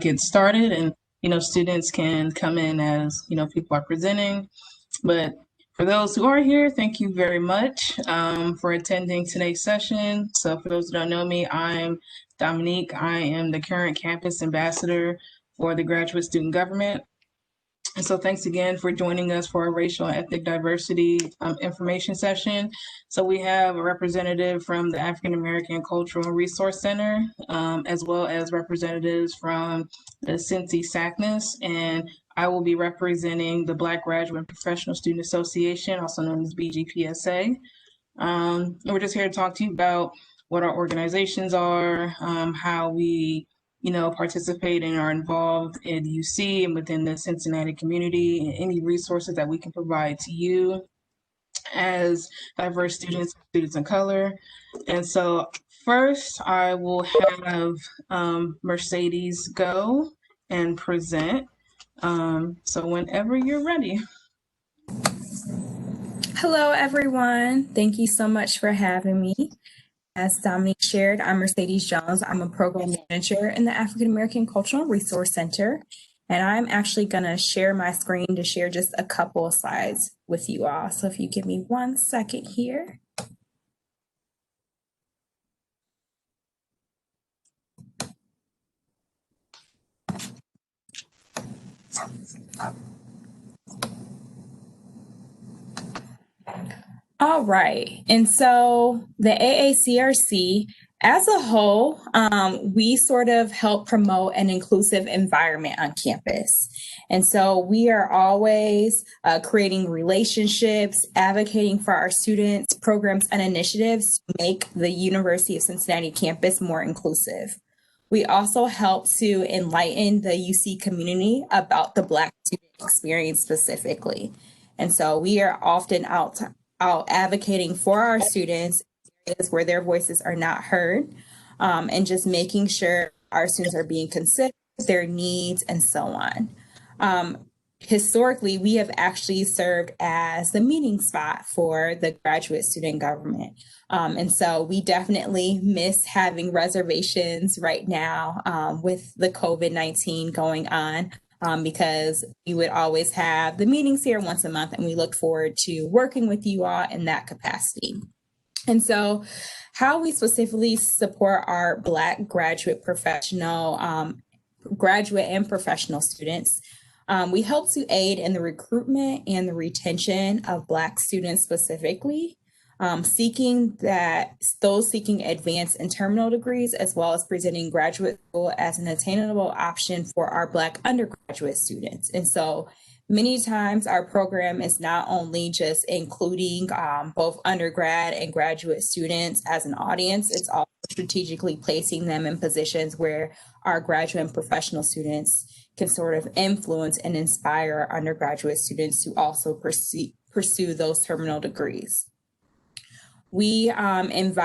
get started, and students can come in as people are presenting. But for those who are here, thank you very much for attending today's session. So for those who don't know me, I'm Dominique. I am the current campus ambassador for the Graduate Student Government. And so thanks again for joining us for our racial and ethnic diversity information session. So we have a representative from the African American Cultural and Resource Center, as well as representatives from the Cincy SACNAS, and I will be representing the Black Graduate and Professional Student Association, also known as BGPSA. And we're just here to talk to you about what our organizations are, how we participate and are involved in UC and within the Cincinnati community, and any resources that we can provide to you as diverse students of color. And so first, I will have Mercedes go and present. So whenever you're ready. Hello, everyone. Thank you so much for having me. As Dominique shared, I'm Mercedes Jones. I'm a program manager in the African American Cultural Resource Center, and I'm actually going to share my screen to share just a couple of slides with you all. So if you give me 1 second here. All right. And so the AACRC as a whole, we sort of help promote an inclusive environment on campus. And so we are always creating relationships, advocating for our students, programs, and initiatives to make the University of Cincinnati campus more inclusive. We also help to enlighten the UC community about the Black student experience specifically. And so we are often out advocating for our students where their voices are not heard, and just making sure our students are being considered, their needs, and so on. Historically, we have actually served as the meeting spot for the graduate student government. And so we definitely miss having reservations right now with the COVID-19 going on. Because we would always have the meetings here once a month, and we look forward to working with you all in that capacity. And so how we specifically support our Black graduate and professional students, we help to aid in the recruitment and the retention of Black students specifically, those seeking advanced and terminal degrees, as well as presenting graduate school as an attainable option for our Black undergraduate students. And so many times our program is not only just including both undergrad and graduate students as an audience, it's also strategically placing them in positions where our graduate and professional students can sort of influence and inspire our undergraduate students to also pursue those terminal degrees. We aim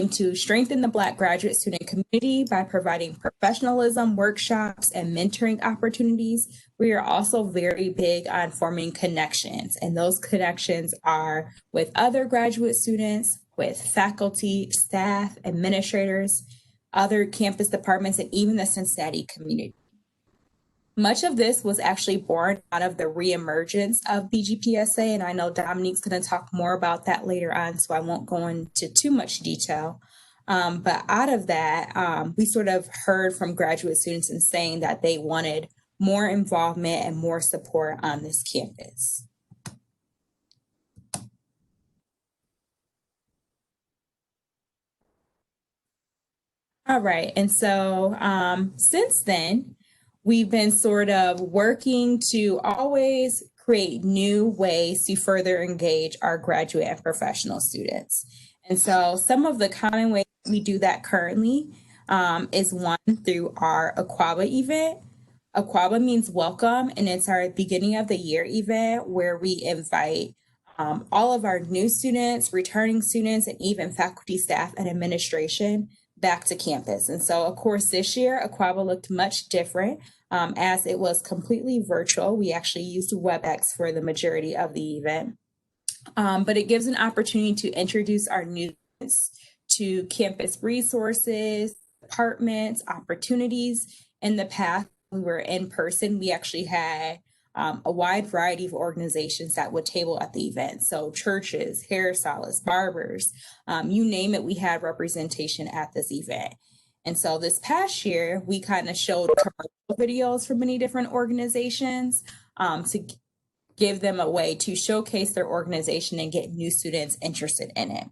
to strengthen the Black graduate student community by providing professionalism, workshops, and mentoring opportunities. We are also very big on forming connections, and those connections are with other graduate students, with faculty, staff, administrators, other campus departments, and even the Cincinnati community. Much of this was actually born out of the reemergence of BGPSA, and I know Dominique's going to talk more about that later on, so I won't go into too much detail. But out of that, we sort of heard from graduate students in saying that they wanted more involvement and more support on this campus. All right, and so since then, we've been sort of working to always create new ways to further engage our graduate and professional students. And so some of the common ways we do that currently is one through our Aquaba event. Aquaba means welcome, and it's our beginning of the year event where we invite all of our new students, returning students, and even faculty, staff, and administration back to campus. And so, of course, this year, Aquaba looked much different as it was completely virtual. We actually used WebEx for the majority of the event. But it gives an opportunity to introduce our new students to campus resources, departments, opportunities. In the past, we were in person. We actually had a wide variety of organizations that would table at the event. So churches, hairstylists, barbers, you name it, we had representation at this event. And so this past year, we kind of showed commercial videos for many different organizations to give them a way to showcase their organization and get new students interested in it.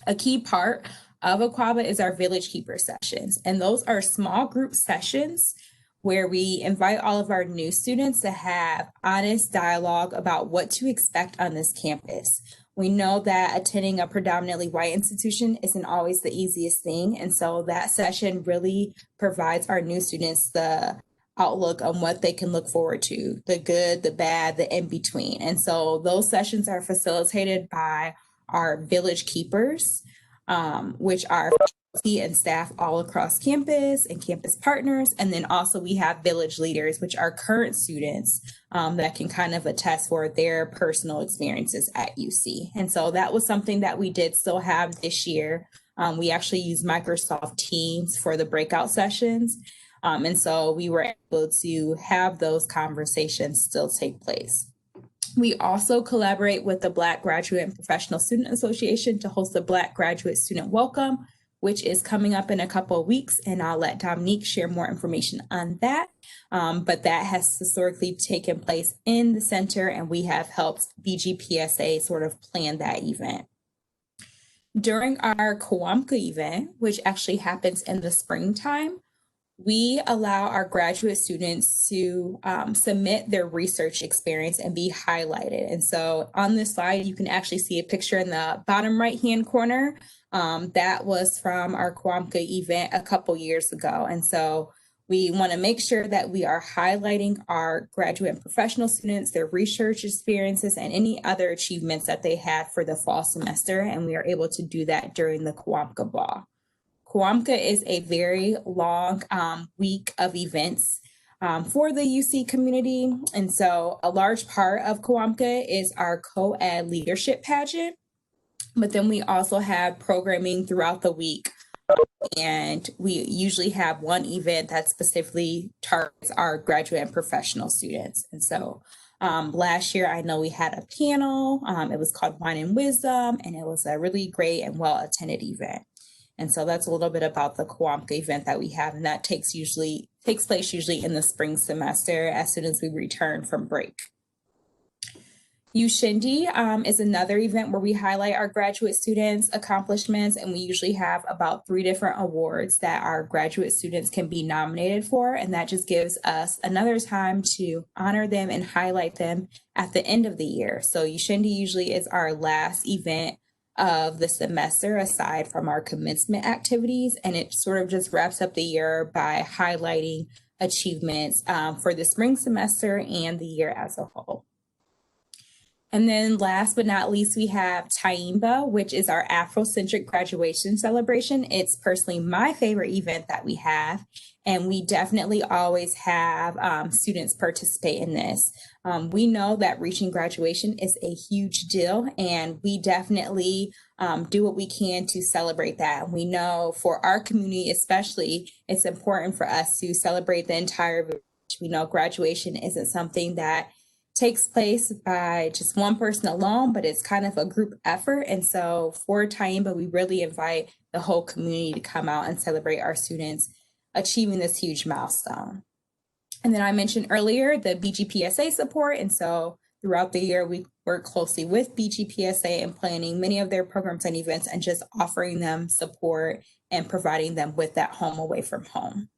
A key part of Aquaba is our Village Keeper sessions, and those are small group sessions where we invite all of our new students to have honest dialogue about what to expect on this campus. We know that attending a predominantly white institution isn't always the easiest thing, and so that session really provides our new students the outlook on what they can look forward to, the good, the bad, the in between. And so those sessions are facilitated by our Village Keepers, which are faculty and staff all across campus and campus partners. And then also we have Village Leaders, which are current students that can kind of attest for their personal experiences at UC. And so that was something that we did still have this year. We actually use Microsoft Teams for the breakout sessions. And so we were able to have those conversations still take place. We also collaborate with the Black Graduate and Professional Student Association to host the Black Graduate Student Welcome, which is coming up in a couple of weeks. And I'll let Dominique share more information on that. But that has historically taken place in the center, and we have helped BGPSA sort of plan that event. During our Kawamka event, which actually happens in the springtime, we allow our graduate students to submit their research experience and be highlighted. And so on this slide, you can actually see a picture in the bottom right-hand corner. That was from our Kawamka event a couple years ago. And so we want to make sure that we are highlighting our graduate and professional students, their research experiences, and any other achievements that they had for the fall semester. And we are able to do that during the Kawamka Ball. Kawamka is a very long week of events for the UC community. And so a large part of Kawamka is our co-ed leadership pageant, but then we also have programming throughout the week. And we usually have one event that specifically targets our graduate and professional students. And so last year, I know we had a panel. It was called Wine and Wisdom, and it was a really great and well-attended event. And so that's a little bit about the Kawamka event that we have, and that takes place usually in the spring semester as soon as we return from break. Ushindi is another event where we highlight our graduate students' accomplishments, and we usually have about 3 different awards that our graduate students can be nominated for, and that just gives us another time to honor them and highlight them at the end of the year. So Ushindi usually is our last event of the semester aside from our commencement activities, and it sort of just wraps up the year by highlighting achievements for the spring semester and the year as a whole. And then last but not least, we have Taimba, which is our Afrocentric graduation celebration. It's personally my favorite event that we have, and we definitely always have students participate in this. We know that reaching graduation is a huge deal, and we definitely do what we can to celebrate that. We know for our community especially, it's important for us to celebrate the entire village. We know graduation isn't something that takes place by just one person alone, but it's kind of a group effort. And so for Taimba, we really invite the whole community to come out and celebrate our students achieving this huge milestone. And then I mentioned earlier the BGPSA support. And so throughout the year, we work closely with BGPSA in planning many of their programs and events and just offering them support and providing them with that home away from home.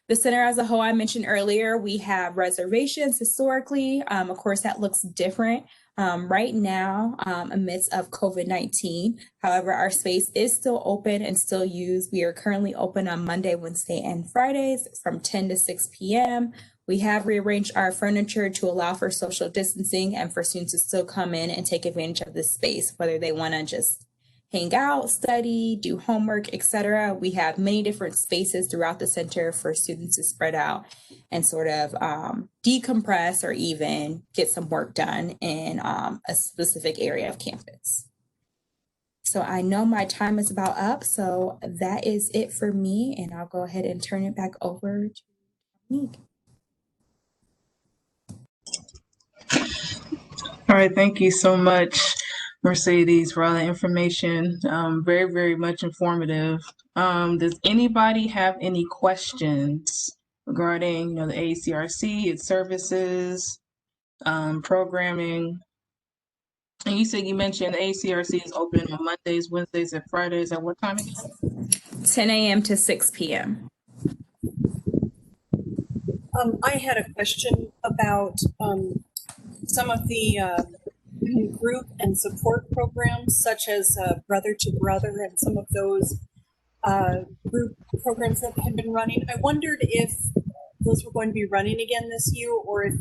The center as a whole, I mentioned earlier, we have reservations historically. Of course, that looks different right now amidst of COVID-19. However, our space is still open and still used. We are currently open on Monday, Wednesday, and Fridays from 10 to 6 p.m. We have rearranged our furniture to allow for social distancing and for students to still come in and take advantage of this space, whether they want to just hang out, study, do homework, etc. We have many different spaces throughout the center for students to spread out and sort of decompress or even get some work done in a specific area of campus. So I know my time is about up. So that is it for me. And I'll go ahead and turn it back over to Monique. All right, thank you so much, Mercedes, for all the information. Very, very much informative. Does anybody have any questions regarding, the ACRC, its services, programming? And you mentioned the ACRC is open on Mondays, Wednesdays, and Fridays. At what time again? 10 a.m. to 6 p.m. I had a question about some of the group and support programs, such as Brother to Brother, and some of those group programs that have been running. I wondered if those were going to be running again this year, or if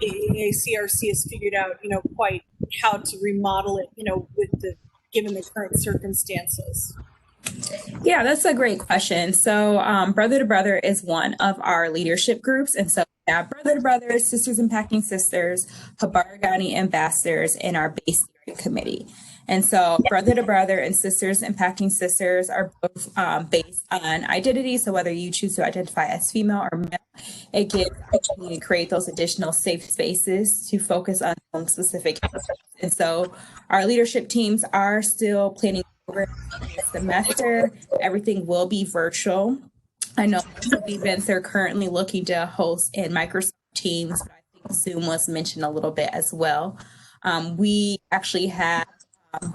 ACRC has figured out, quite how to remodel it, given the current circumstances. Yeah, that's a great question. So Brother to Brother is one of our leadership groups. And so we have Brother to Brother, Sisters Impacting Sisters, Habaragani Ambassadors, and our base steering committee. And so Brother to Brother and Sisters Impacting Sisters are both based on identity. So whether you choose to identify as female or male, it gives opportunity to create those additional safe spaces to focus on some specific issues. And so our leadership teams are still planning this semester. Everything will be virtual. I know most of the events they're currently looking to host in Microsoft Teams, but I think Zoom was mentioned a little bit as well. We actually have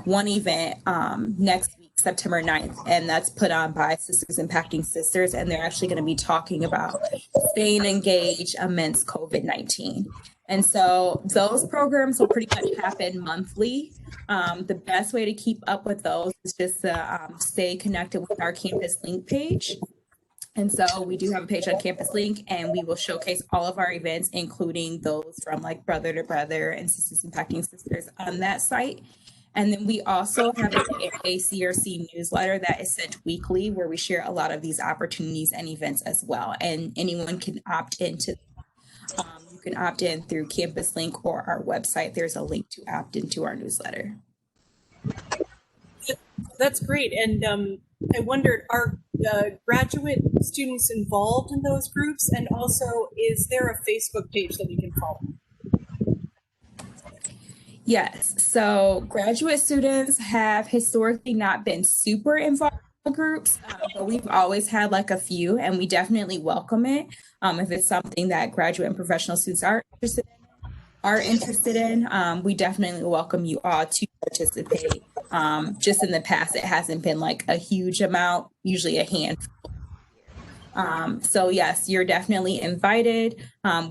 one event next week, September 9th, and that's put on by Sisters Impacting Sisters, and they're actually going to be talking about staying engaged amidst COVID-19. And so those programs will pretty much happen monthly. The best way to keep up with those is just to stay connected with our Campus Link page. And so we do have a page on Campus Link, and we will showcase all of our events, including those from like Brother to Brother and Sisters Impacting Sisters on that site. And then we also have an ACRC newsletter that is sent weekly, where we share a lot of these opportunities and events as well. And anyone can opt into you can opt in through Campus Link or our website. There's a link to opt into our newsletter. That's great. And I wondered, are graduate students involved in those groups? And also, is there a Facebook page that we can follow? Yes. So graduate students have historically not been super involved in groups, but we've always had like a few, and we definitely welcome it. If it's something that graduate and professional students are interested in, we definitely welcome you all to participate. Just in the past, it hasn't been like a huge amount, usually a handful. So yes, you're definitely invited.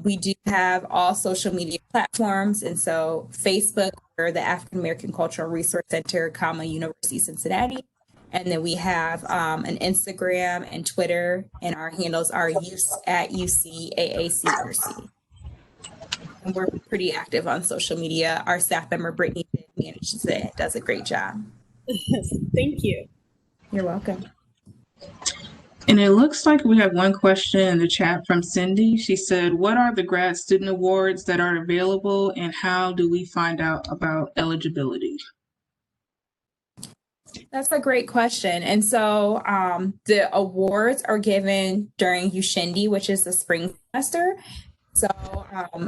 We do have all social media platforms. And so Facebook, or the African American Cultural Resource Center, University of Cincinnati. And then we have an Instagram and Twitter, and our handles are at UCAACRC. And we're pretty active on social media. Our staff member, Brittany, manages it, does a great job. Thank you. You're welcome. And it looks like we have one question in the chat from Cindy. She said, what are the grad student awards that are available, and how do we find out about eligibility? That's a great question. And so the awards are given during Ushindi, which is the spring semester. So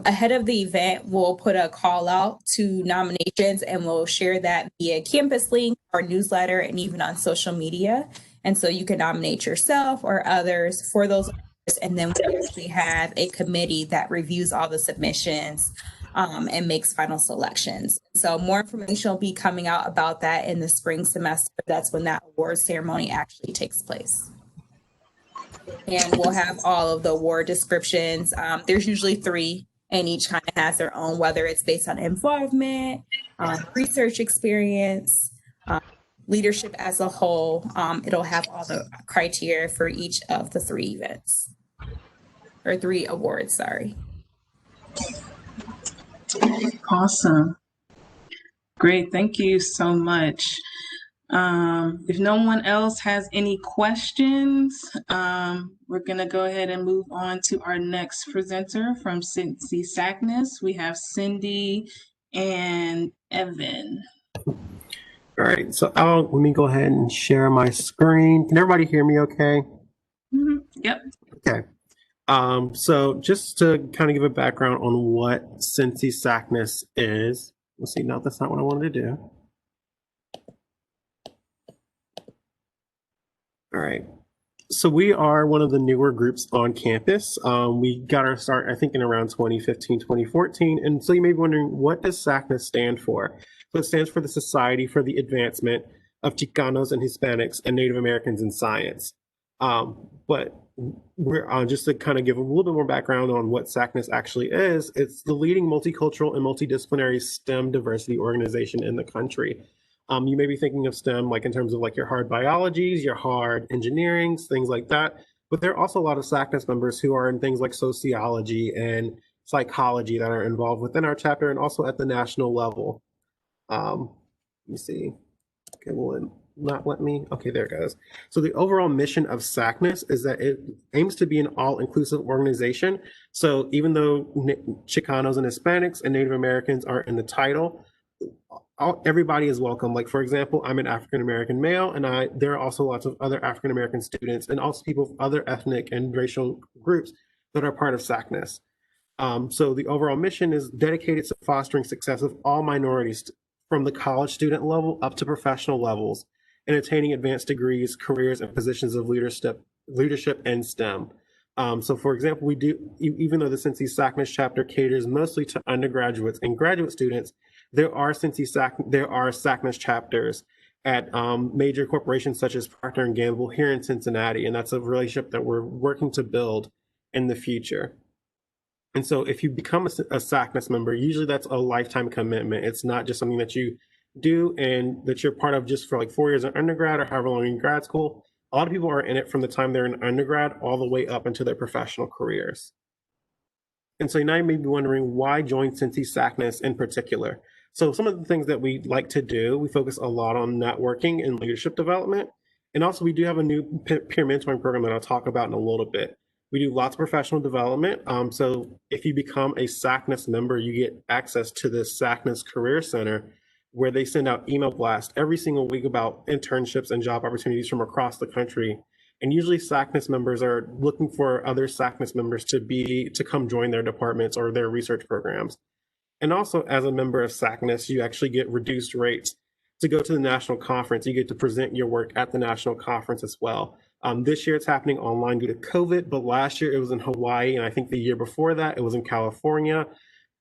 ahead of the event, we'll put a call out to nominations, and we'll share that via Campus Link, our newsletter, and even on social media. And so you can nominate yourself or others for those awards. And then we actually have a committee that reviews all the submissions and makes final selections. So more information will be coming out about that in the spring semester. That's when that award ceremony actually takes place. And we'll have all of the award descriptions. There's usually 3, and each kind of has their own, whether it's based on involvement, research experience, leadership as a whole. It'll have all the criteria for each of the 3 events, or 3 awards, sorry. Awesome. Great. Thank you so much. If no one else has any questions, we're going to go ahead and move on to our next presenter from Cincy SACNAS. We have Cindy and Evan. All right, so let me go ahead and share my screen. Can everybody hear me okay? Yep. Okay. So just to kind of give a background on what Cincy SACNAS is. Let's see, no, that's not what I wanted to do. All right. So we are one of the newer groups on campus. We got our start, I think, in around 2015, 2014. And so you may be wondering, what does SACNAS stand for? So it stands for the Society for the Advancement of Chicanos and Hispanics and Native Americans in Science. But we're just to kind of give a little bit more background on what SACNAS actually is. It's the leading multicultural and multidisciplinary STEM diversity organization in the country. You may be thinking of STEM like in terms of like your hard biologies, your hard engineerings, things like that. But there are also a lot of SACNAS members who are in things like sociology and psychology that are involved within our chapter and also at the national level. Let me see. Okay, will it not let me? Okay, there it goes. So the overall mission of SACNAS is that it aims to be an all-inclusive organization. So even though Chicanos and Hispanics and Native Americans are in the title, everybody is welcome. Like, for example, I'm an African-American male, and there are also lots of other African-American students and also people of other ethnic and racial groups that are part of SACNAS. So the overall mission is dedicated to fostering success of all minorities from the college student level up to professional levels and attaining advanced degrees, careers, and positions of leadership and STEM. So for example, we do, even though the Cincy SACNAS chapter caters mostly to undergraduates and graduate students, there are SACNAS chapters at major corporations such as Procter & Gamble here in Cincinnati, and that's a relationship that we're working to build in the future. And so if you become a SACNAS member, usually that's a lifetime commitment. It's not just something that you do and that you're part of just for like 4 years in undergrad or however long you're in grad school. A lot of people are in it from the time they're in undergrad all the way up into their professional careers. And so now you may be wondering, why join Cincy SACNAS in particular? So some of the things that we like to do, we focus a lot on networking and leadership development. And also we do have a new peer mentoring program that I'll talk about in a little bit. We do lots of professional development. So if you become a SACNAS member, you get access to the SACNAS Career Center, where they send out email blasts every single week about internships and job opportunities from across the country. And usually SACNAS members are looking for other SACNAS members to come join their departments or their research programs. And also, as a member of SACNAS, you actually get reduced rates to go to the national conference. You get to present your work at the national conference as well. This year it's happening online due to COVID, but last year it was in Hawaii, and I think the year before that it was in California,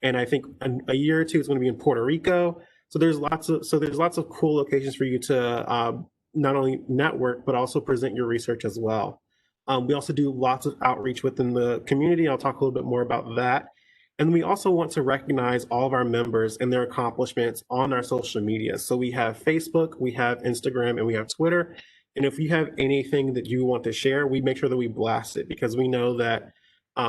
and I think a year or two it's going to be in Puerto Rico. So there's lots of cool locations for you to not only network but also present your research as well. We also do lots of outreach within the community. I'll talk a little bit more about that. And we also want to recognize all of our members and their accomplishments on our social media. So we have Facebook, we have Instagram, and we have Twitter. And if you have anything that you want to share, we make sure that we blast it, because we know that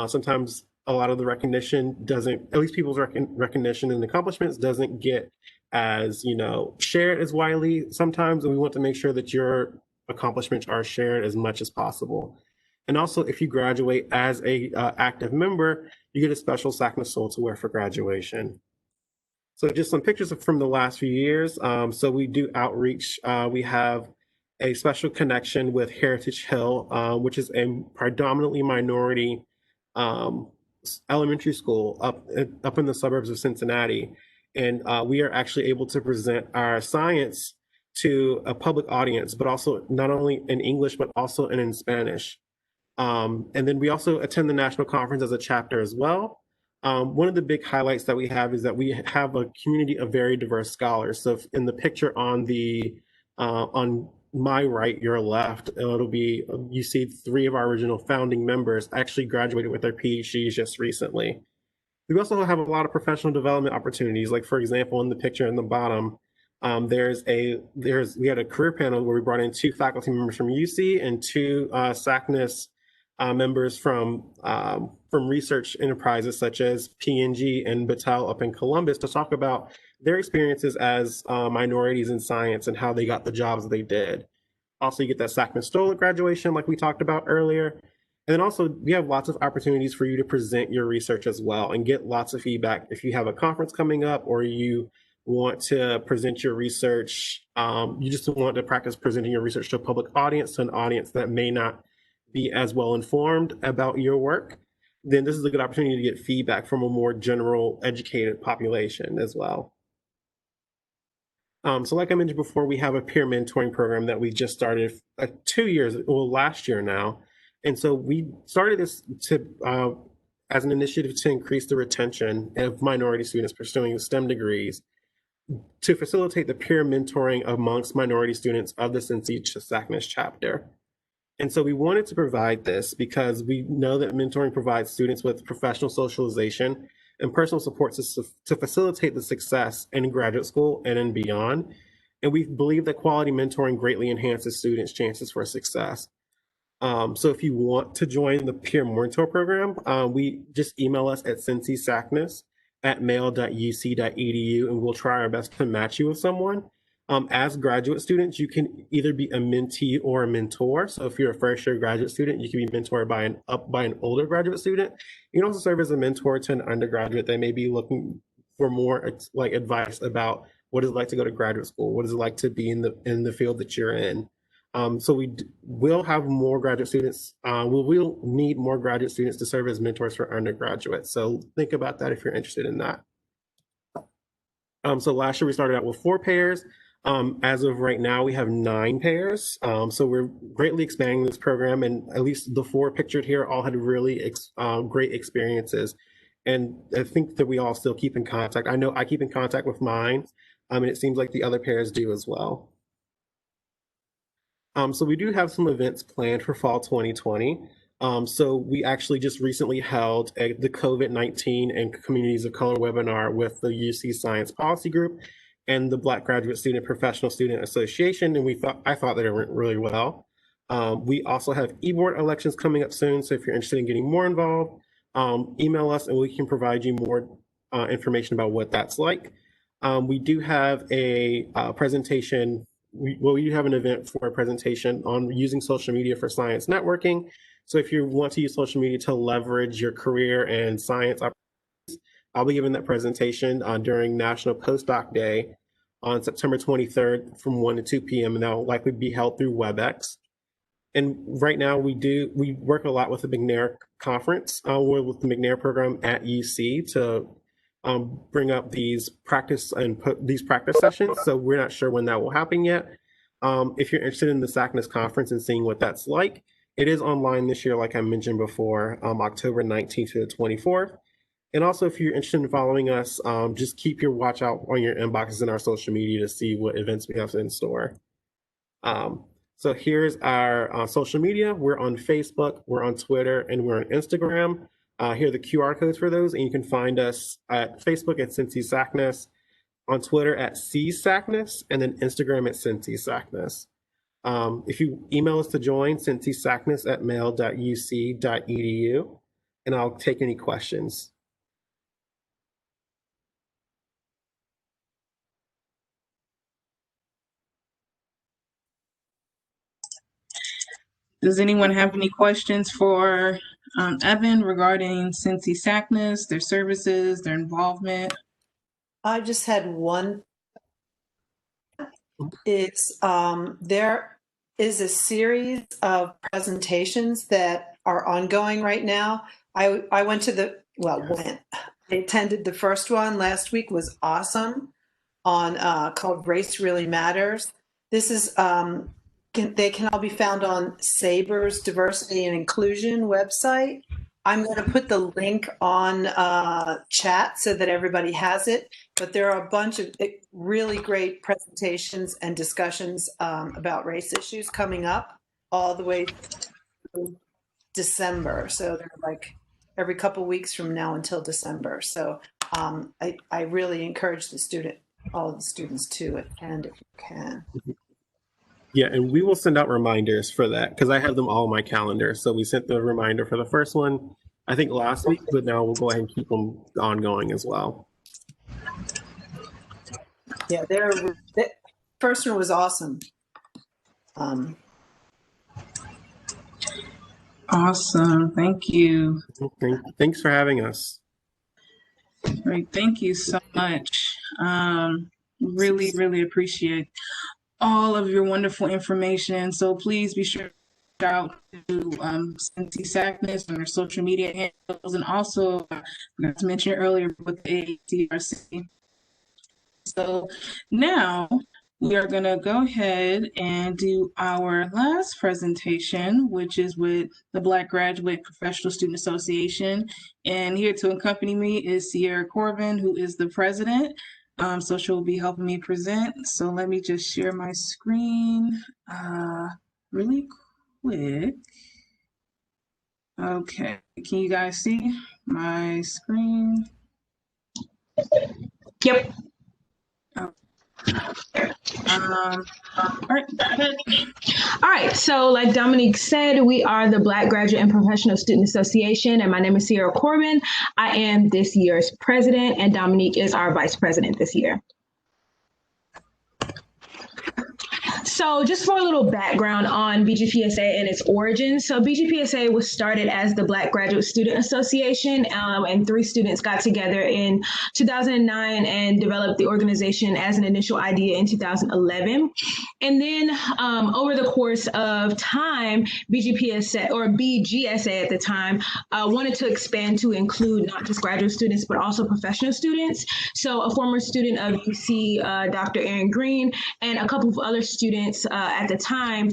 sometimes a lot of the recognition doesn't, at least people's recognition and accomplishments doesn't get as, shared as widely sometimes. And we want to make sure that your accomplishments are shared as much as possible. And also, if you graduate as a active member, you get a special SACNAS Soul to wear for graduation. So just some pictures from the last few years. So we do outreach. We have a special connection with Heritage Hill, which is a predominantly minority elementary school up in the suburbs of Cincinnati. And we are actually able to present our science to a public audience, but also not only in English, but also in Spanish. And then we also attend the national conference as a chapter as well. One of the big highlights that we have is that we have a community of very diverse scholars. So in the picture on my right, your left, you see 3 of our original founding members actually graduated with their PhDs just recently. We also have a lot of professional development opportunities. Like, for example, in the picture in the bottom, we had a career panel where we brought in 2 faculty members from UC and 2 SACNAS members from research enterprises such as P&G and Battelle up in Columbus to talk about their experiences as minorities in science and how they got the jobs they did. Also, you get that SACNAS Stoll at graduation, like we talked about earlier. And then also, we have lots of opportunities for you to present your research as well and get lots of feedback. If you have a conference coming up or you want to present your research, you just want to practice presenting your research to a public audience, to an audience that may not be as well informed about your work, then this is a good opportunity to get feedback from a more general educated population as well. So like I mentioned before, we have a peer mentoring program that we just started 2 years, well, last year now. And so we started this to as an initiative to increase the retention of minority students pursuing STEM degrees, to facilitate the peer mentoring amongst minority students of the Cincy SACNAS chapter. And so we wanted to provide this because we know that mentoring provides students with professional socialization and personal support to facilitate the success in graduate school and in beyond. And we believe that quality mentoring greatly enhances students' chances for success. So if you want to join the peer mentor program, we just email us at cincysacnas@mail.uc.edu, and we'll try our best to match you with someone. As graduate students, you can either be a mentee or a mentor. So if you're a first-year graduate student, you can be mentored by an older graduate student. You can also serve as a mentor to an undergraduate that may be looking for more like advice about what it's like to go to graduate school, what is it like to be in the field that you're in. So we will have more graduate students. We'll need more graduate students to serve as mentors for undergraduates. So think about that if you're interested in that. So last year we started out with 4 pairs. As of right now, we have 9 pairs. So we're greatly expanding this program, and at least the 4 pictured here all had really great experiences. And I think that we all still keep in contact. I know I keep in contact with mine, and it seems like the other pairs do as well. So we do have some events planned for fall 2020. So we actually just recently held the COVID-19 and Communities of Color webinar with the UC Science Policy Group and the Black Graduate Student Professional Student Association, and I thought that it went really well. We also have e-board elections coming up soon, so if you're interested in getting more involved, email us and we can provide you more information about what that's like. We do have a presentation. We do have an event for a presentation on using social media for science networking. So if you want to use social media to leverage your career and science opportunities, I'll be giving that presentation during National Postdoc Day on September 23rd from 1 to 2 p.m. and that'll likely be held through WebEx. And right now we work a lot with the McNair conference, with the McNair program at UC to bring up these practice sessions. So we're not sure when that will happen yet. If you're interested in the SACNAS conference and seeing what that's like, it is online this year, like I mentioned before, October 19th to the 24th. And also, if you're interested in following us, just keep your watch out on your inboxes in our social media to see what events we have in store. So here's our social media. We're on Facebook, we're on Twitter, and we're on Instagram. Here are the QR codes for those, and you can find us at Facebook at Cincy SACNAS, on Twitter at CSACNAS, and then Instagram at Cincy SACNAS. If you email us to join, cincysacnas@mail.uc.edu, and I'll take any questions. Does anyone have any questions for Evan regarding Cincy SACNAS, their services, their involvement? I just had one. It's there is a series of presentations that are ongoing right now. I went to I attended the first one last week, was awesome, on called Race Really Matters. This is they can all be found on SABR's Diversity and Inclusion website. I'm going to put the link on chat so that everybody has it, but there are a bunch of really great presentations and discussions about race issues coming up all the way through December. So they're like every couple of weeks from now until December. So I really encourage all of the students to attend if you can. Yeah, and we will send out reminders for that because I have them all on my calendar. So we sent the reminder for the first one, I think last week, but now we'll go ahead and keep them ongoing as well. Yeah, the first one was awesome. Awesome, thank you. Thanks for having us. Great, thank you so much. really, really appreciate all of your wonderful information. So please be sure to reach out to Cindy Sackness on her social media handles, and also I forgot to mention earlier with the ACRC. So now we are going to go ahead and do our last presentation, which is with the Black Graduate Professional Student Association. And here to accompany me is Sierra Corbin, who is the president. So she'll be helping me present. So let me just share my screen really quick. Okay, can you guys see my screen? Yep. All right, go ahead. All right. So like Dominique said, we are the Black Graduate and Professional Student Association, and my name is Sierra Corbin. I am this year's president, and Dominique is our vice president this year. So just for a little background on BGPSA and its origins. So BGPSA was started as the Black Graduate Student Association, and 3 students got together in 2009 and developed the organization as an initial idea in 2011. And then over the course of time, BGPSA, or BGSA at the time, wanted to expand to include not just graduate students, but also professional students. So a former student of UC, Dr. Aaron Green, and a couple of other students at the time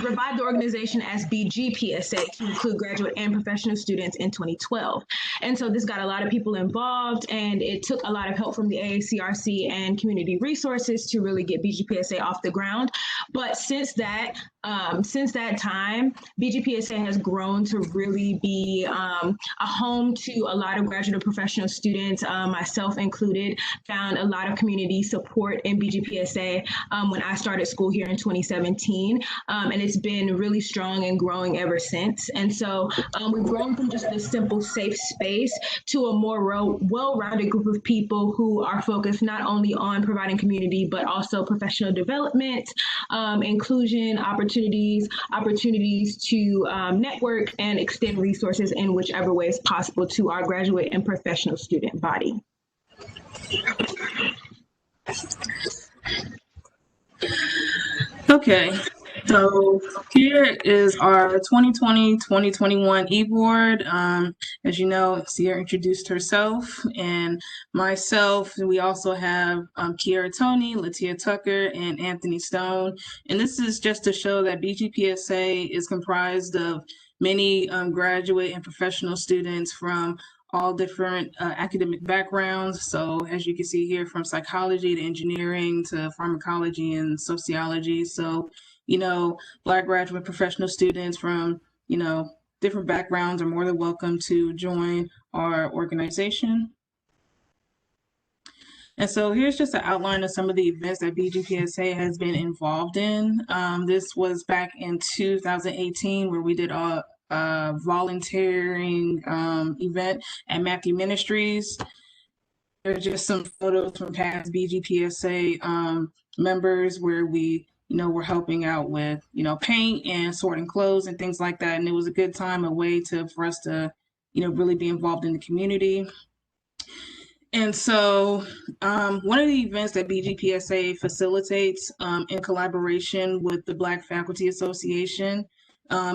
revived the organization as BGPSA to include graduate and professional students in 2012. And so this got a lot of people involved, and it took a lot of help from the AACRC and community resources to really get BGPSA off the ground. But since that time, BGPSA has grown to really be a home to a lot of graduate and professional students, myself included, found a lot of community support in BGPSA when I started school here in 2017. And it's been really strong and growing ever since. And so we've grown from just this simple, safe space to a more well-rounded group of people who are focused not only on providing community, but also professional development, inclusion, opportunities to network and extend resources in whichever way is possible to our graduate and professional student body. Okay, so here is our 2020-2021 e-board. As you know, Sierra introduced herself and myself. We also have Kiara Tony, Latia Tucker, and Anthony Stone. And this is just to show that BGPSA is comprised of many graduate and professional students from all different academic backgrounds. So as you can see here, from psychology to engineering to pharmacology and sociology. So, you know, Black graduate professional students from, you know, different backgrounds are more than welcome to join our organization. And so here's just an outline of some of the events that BGPSA has been involved in. This was back in 2018 where we did a volunteering event at Matthew Ministries. There's just some photos from past BGPSA members where we, you know, we're helping out with, you know, paint and sorting clothes and things like that. And it was a good time, a way for us to, you know, really be involved in the community. And so one of the events that BGPSA facilitates in collaboration with the Black Faculty Association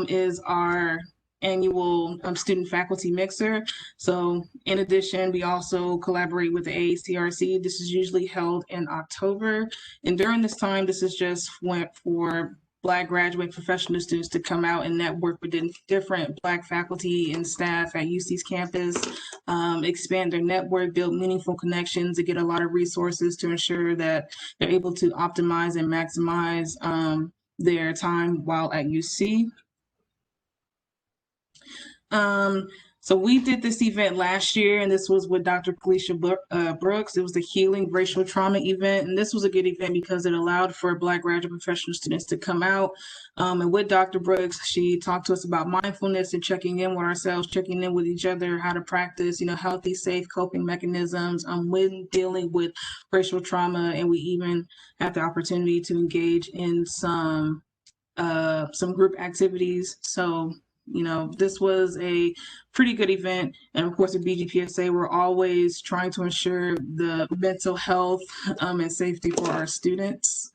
is our annual student faculty mixer. So in addition, we also collaborate with the AACRC. This is usually held in October. And during this time, this is just for Black graduate professional students to come out and network with different Black faculty and staff at UC's campus, expand their network, build meaningful connections, to get a lot of resources to ensure that they're able to optimize and maximize their time while at UC. So we did this event last year, and this was with Dr. Felicia Brooks. It was the Healing Racial Trauma event, and this was a good event because it allowed for Black graduate professional students to come out. And with Dr. Brooks, she talked to us about mindfulness and checking in with ourselves, checking in with each other, how to practice, you know, healthy, safe coping mechanisms when dealing with racial trauma. And we even had the opportunity to engage in some group activities. So this was a pretty good event. And of course, at BGPSA, we're always trying to ensure the mental health and safety for our students.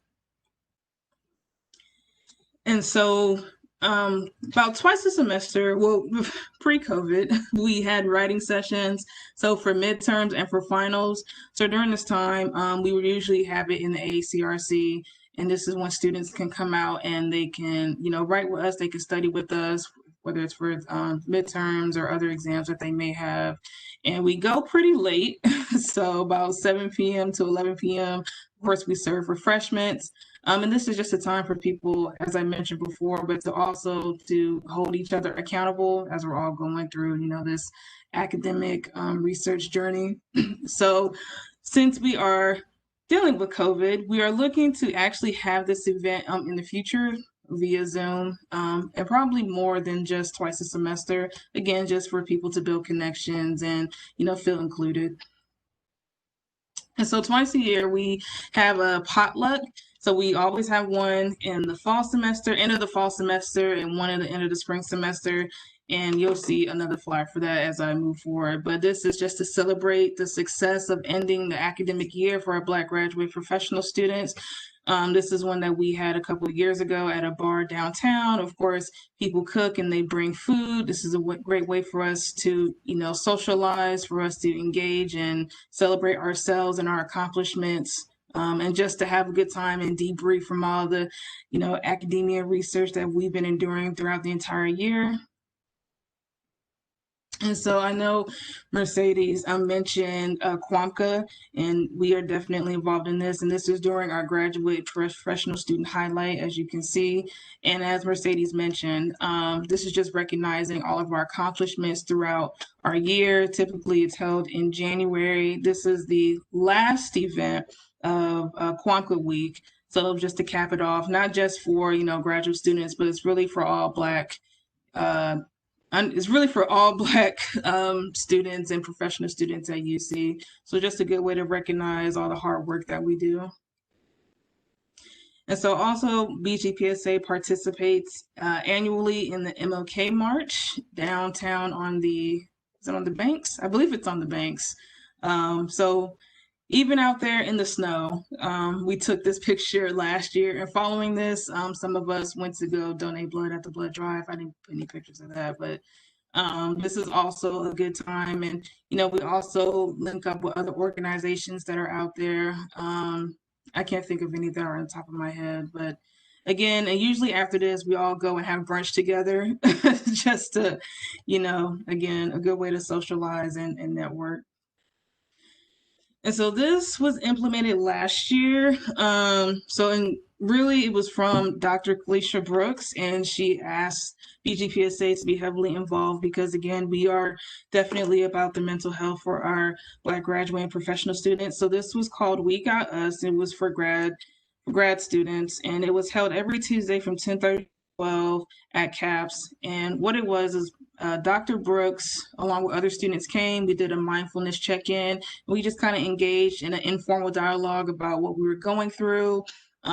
And so about twice a semester, well, pre-COVID, we had writing sessions. So for midterms and for finals. So during this time, we would usually have it in the ACRC. And this is when students can come out and they can, write with us, they can study with us, whether it's for midterms or other exams that they may have. And we go pretty late, so about 7 p.m. to 11 p.m. Of course, we serve refreshments. And this is just a time for people, as I mentioned before, but to also to hold each other accountable as we're all going through, this academic research journey. So since we are dealing with COVID, we are looking to actually have this event in the future via Zoom, and probably more than just twice a semester. Again, just for people to build connections and, feel included. And so twice a year, we have a potluck. So we always have one in the fall semester, end of the fall semester, and one at the end of the spring semester. And you'll see another flyer for that as I move forward. But this is just to celebrate the success of ending the academic year for our Black graduate professional students. This is one that we had a couple of years ago at a bar downtown. Of course, people cook and they bring food. This is a great way for us to, socialize, for us to engage and celebrate ourselves and our accomplishments. And just to have a good time and debrief from all the, academia research that we've been enduring throughout the entire year. And so I know Mercedes mentioned QAMCA, and we are definitely involved in this. And this is during our graduate professional student highlight, as you can see. And as Mercedes mentioned, this is just recognizing all of our accomplishments throughout our year. Typically, it's held in January. This is the last event of QAMCA week. So just to cap it off, not just for, graduate students, but it's really for all Black it's really for all Black students and professional students at UC. So just a good way to recognize all the hard work that we do. And so also BGPSA participates annually in the MLK March downtown on is it on the Banks? I believe it's on the Banks. So even out there in the snow, we took this picture last year, and following this, some of us went to go donate blood at the blood drive. I didn't put any pictures of that, but this is also a good time. And, we also link up with other organizations that are out there. I can't think of any that are on top of my head, but again, and usually after this, we all go and have brunch together just to, again, a good way to socialize and network. And so this was implemented last year. Really it was from Dr. Kalisha Brooks, and she asked BGPSA to be heavily involved because, again, we are definitely about the mental health for our Black graduate and professional students. So this was called We Got Us. It was for grad students, and it was held every Tuesday from 10:30 to 12 at CAPS. And what it was is Dr. Brooks, along with other students, came. We did a mindfulness check-in. We just kind of engaged in an informal dialogue about what we were going through,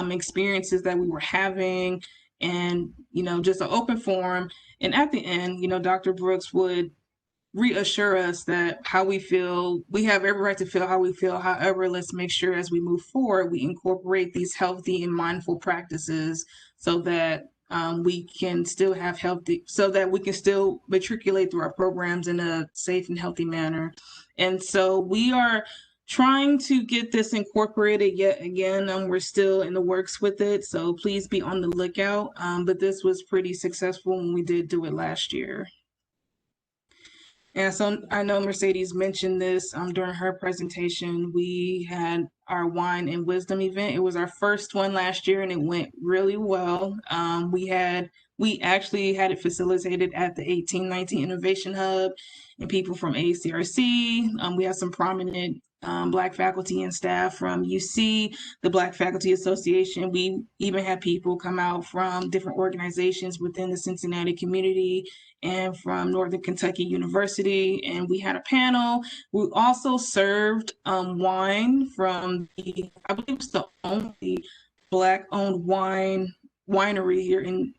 experiences that we were having, and, just an open forum. And at the end, Dr. Brooks would reassure us that how we feel, we have every right to feel how we feel. However, let's make sure as we move forward, we incorporate these healthy and mindful practices so that we can still have healthy, so that we can still matriculate through our programs in a safe and healthy manner. And so we are trying to get this incorporated yet again. We're still in the works with it, so please be on the lookout. But this was pretty successful when we did do it last year. And so I know Mercedes mentioned this during her presentation. We had our Wine and Wisdom event. It was our first one last year, and it went really well. We actually had it facilitated at the 1819 Innovation Hub, and people from ACRC. We had some prominent Black faculty and staff from UC, the Black Faculty Association. We even had people come out from different organizations within the Cincinnati community and from Northern Kentucky University, and we had a panel. We also served wine from I believe it's the only Black-owned wine winery here in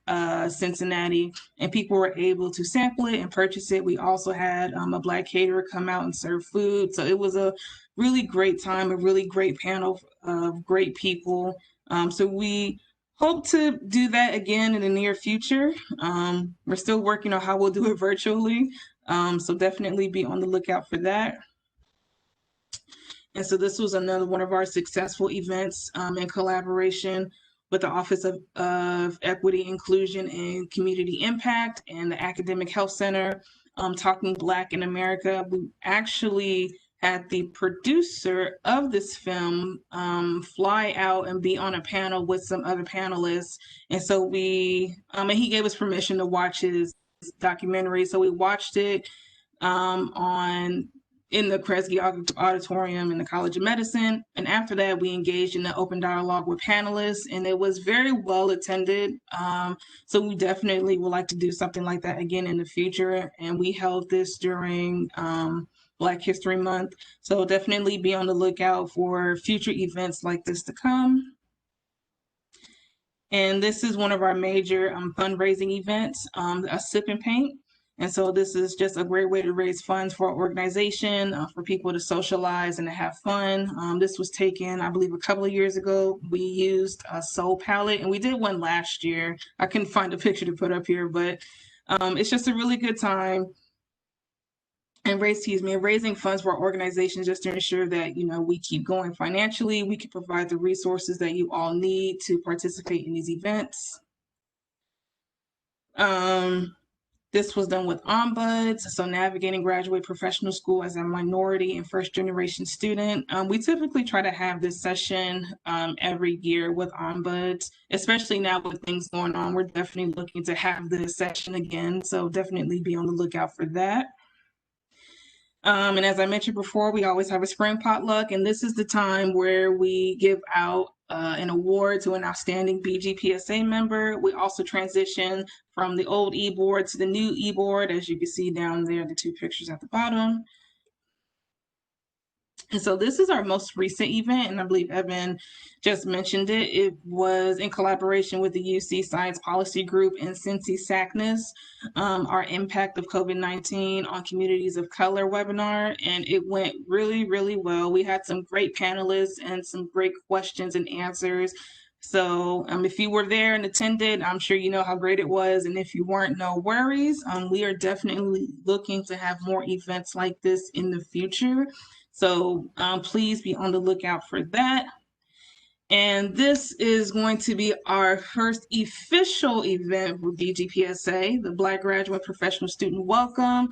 Cincinnati, and people were able to sample it and purchase it. We also had a Black caterer come out and serve food. So it was a really great time, a really great panel of great people. So we hope to do that again in the near future. We're still working on how we'll do it virtually. So definitely be on the lookout for that. And so this was another one of our successful events in collaboration with the Office of Equity, Inclusion, and Community Impact and the Academic Health Center, Talking Black in America. We actually had the producer of this film fly out and be on a panel with some other panelists. And so and he gave us permission to watch his documentary. So we watched it in the Kresge Auditorium in the College of Medicine. And after that, we engaged in an open dialogue with panelists, and it was very well attended. So we definitely would like to do something like that again in the future. And we held this during Black History Month. So definitely be on the lookout for future events like this to come. And this is one of our major fundraising events, a Sip and Paint. And so this is just a great way to raise funds for our organization, for people to socialize and to have fun. This was taken, I believe, a couple of years ago. We used a Soul Palette, and we did one last year. I couldn't find a picture to put up here, but it's just a really good time. And raising funds for our organization just to ensure that, we keep going financially. We can provide the resources that you all need to participate in these events. This was done with Ombuds, so navigating graduate professional school as a minority and first generation student. We typically try to have this session every year with Ombuds, especially now with things going on. We're definitely looking to have this session again, so definitely be on the lookout for that. And as I mentioned before, we always have a spring potluck, and this is the time where we give out an award to an outstanding BGPSA member. We also transition from the old e-board to the new e-board, as you can see down there, the two pictures at the bottom. And so this is our most recent event, and I believe Evan just mentioned it. It was in collaboration with the UC Science Policy Group and Cincy SACNAS, our Impact of COVID-19 on Communities of Color webinar, and it went really, really well. We had some great panelists and some great questions and answers. So if you were there and attended, I'm sure you know how great it was. And if you weren't, no worries. We are definitely looking to have more events like this in the future. So please be on the lookout for that. And this is going to be our first official event for BGPSA, the Black Graduate Professional Student Welcome.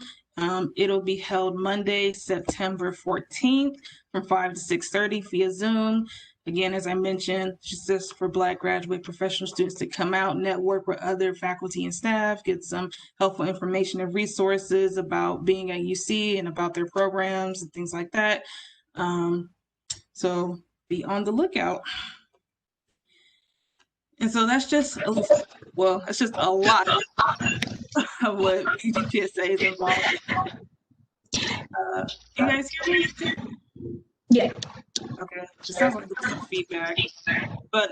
It'll be held Monday, September 14th from 5 to 6:30 via Zoom. Again, as I mentioned, just for Black graduate professional students to come out, network with other faculty and staff, get some helpful information and resources about being at UC and about their programs and things like that. So be on the lookout. And so that's just, that's just a lot of what BGPSA is involved in. You guys hear me? Yeah. Okay, it sounds like there's some feedback. But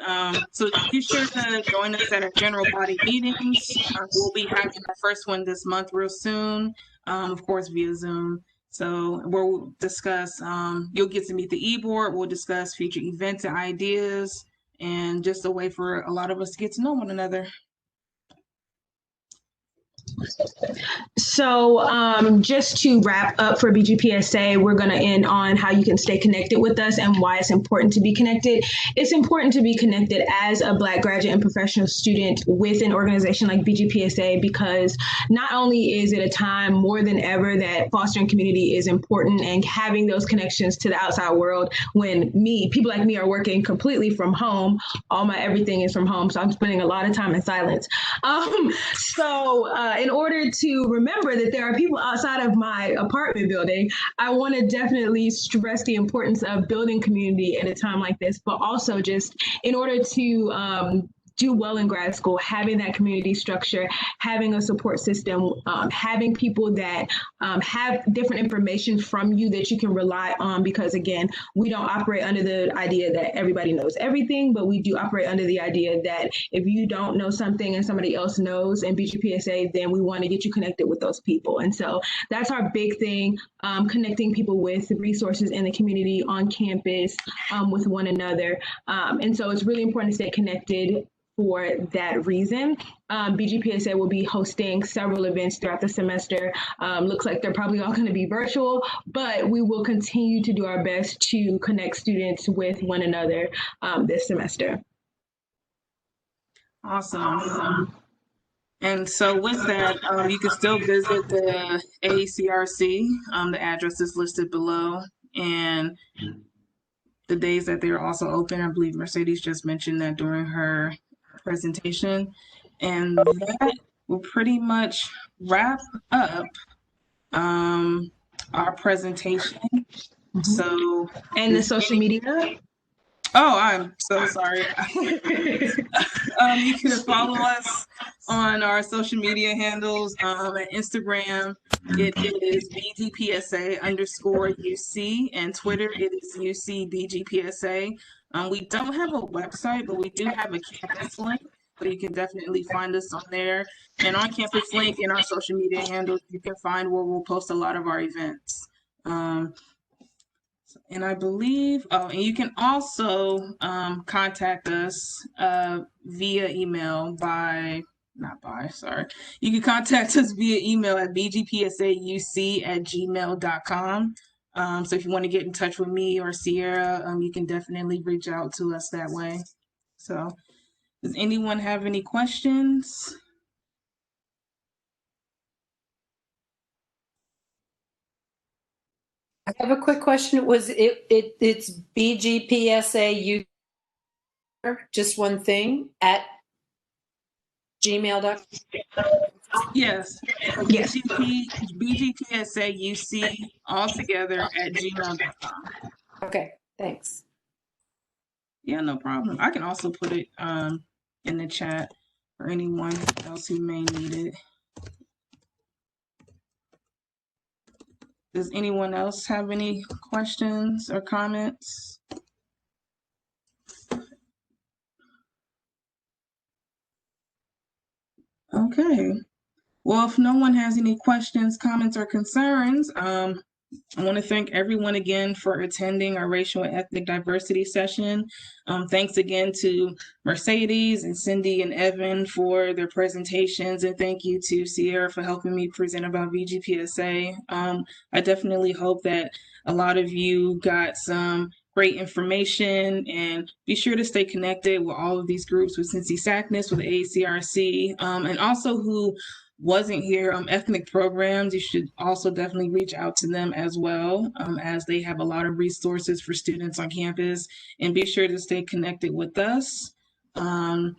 so be sure to join us at our general body meetings. We'll be having our first one this month real soon, of course, via Zoom. So we'll discuss, you'll get to meet the e-board, we'll discuss future events and ideas, and just a way for a lot of us to get to know one another. So just to wrap up for BGPSA, we're going to end on how you can stay connected with us and why it's important to be connected. It's important to be connected as a Black graduate and professional student with an organization like BGPSA, because not only is it a time more than ever that fostering community is important and having those connections to the outside world when people like me are working completely from home, all my everything is from home. So I'm spending a lot of time in silence. In order to remember that there are people outside of my apartment building, I want to definitely stress the importance of building community at a time like this, but also just in order to do well in grad school, having that community structure, having a support system, having people that have different information from you that you can rely on, because again, we don't operate under the idea that everybody knows everything, but we do operate under the idea that if you don't know something and somebody else knows in BGPSA, then we want to get you connected with those people. And so that's our big thing, connecting people with resources in the community, on campus, with one another. And so it's really important to stay connected for that reason. BGPSA will be hosting several events throughout the semester. Looks like they're probably all going to be virtual, but we will continue to do our best to connect students with one another this semester. Awesome. And so with that, you can still visit the AACRC. The address is listed below, and the days that they're also open. I believe Mercedes just mentioned that during her presentation. And that will pretty much wrap up our presentation. So, And the social media. oh, I'm so sorry. You can follow us on our social media handles. At Instagram, it is BGPSA_UC, and Twitter, it is UCBGPSA. We don't have a website, but we do have a campus link, so you can definitely find us on there. And on campus link in our social media handles, you can find where we'll post a lot of our events. And I believe, and you can also contact us via email You can contact us via email at bgpsauc@gmail.com. So if you want to get in touch with me or Sierra, you can definitely reach out to us that way. So does anyone have any questions? I have a quick question. It's BGPSA, just one thing, at gmail.com? Yes. BGPSAUC all together at gmail.com. Okay, thanks. Yeah, no problem. I can also put it in the chat for anyone else who may need it. Does anyone else have any questions or comments? Okay. Well, if no one has any questions, comments, or concerns, I want to thank everyone again for attending our racial and ethnic diversity session. Thanks again to Mercedes and Cindy and Evan for their presentations, and thank you to Sierra for helping me present about BGPSA. I definitely hope that a lot of you got some great information, and be sure to stay connected with all of these groups, with Cincy SACNAS, with AACRC, and also who wasn't here, ethnic programs, you should also definitely reach out to them as well, as they have a lot of resources for students on campus. And be sure to stay connected with us. And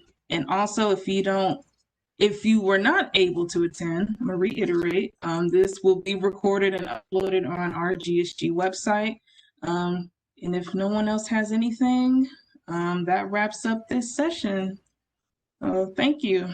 also, if you were not able to attend, I'm gonna reiterate, this will be recorded and uploaded on our GSG website. And if no one else has anything, that wraps up this session. Thank you.